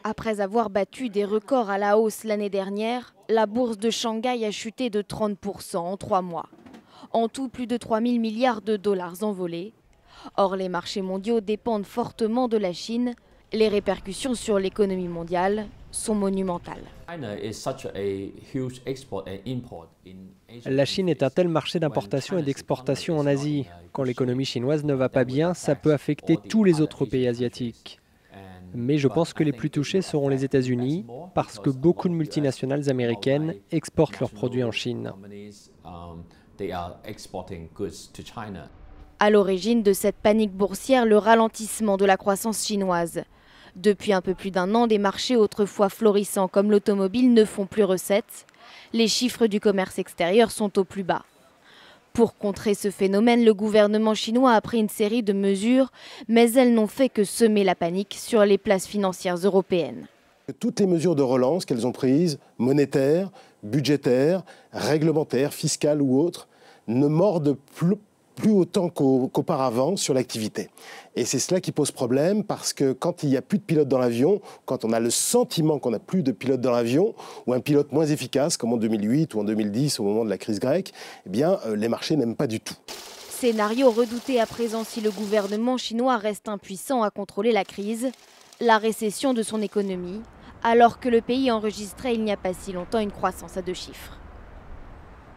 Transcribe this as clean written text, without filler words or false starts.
Après avoir battu des records à la hausse l'année dernière, la bourse de Shanghai a chuté de 30% en 3 mois. En tout, plus de 3 000 milliards de dollars envolés. Or, les marchés mondiaux dépendent fortement de la Chine. Les répercussions sur l'économie mondiale sont monumentales. La Chine est un tel marché d'importation et d'exportation en Asie. Quand l'économie chinoise ne va pas bien, ça peut affecter tous les autres pays asiatiques. Mais je pense que les plus touchés seront les États-Unis, parce que beaucoup de multinationales américaines exportent leurs produits en Chine. À l'origine de cette panique boursière, le ralentissement de la croissance chinoise. Depuis un peu plus d'un an, des marchés autrefois florissants comme l'automobile ne font plus recette. Les chiffres du commerce extérieur sont au plus bas. Pour contrer ce phénomène, le gouvernement chinois a pris une série de mesures, mais elles n'ont fait que semer la panique sur les places financières européennes. Toutes les mesures de relance qu'elles ont prises, monétaires, budgétaires, réglementaires, fiscales ou autres, ne mordent plus autant qu'auparavant sur l'activité. Et c'est cela qui pose problème, parce que quand il n'y a plus de pilote dans l'avion, quand on a le sentiment qu'on n'a plus de pilote dans l'avion, ou un pilote moins efficace, comme en 2008 ou en 2010 au moment de la crise grecque, eh bien, les marchés n'aiment pas du tout. Scénario redouté à présent si le gouvernement chinois reste impuissant à contrôler la crise, la récession de son économie, alors que le pays enregistrait il n'y a pas si longtemps une croissance à 2 chiffres.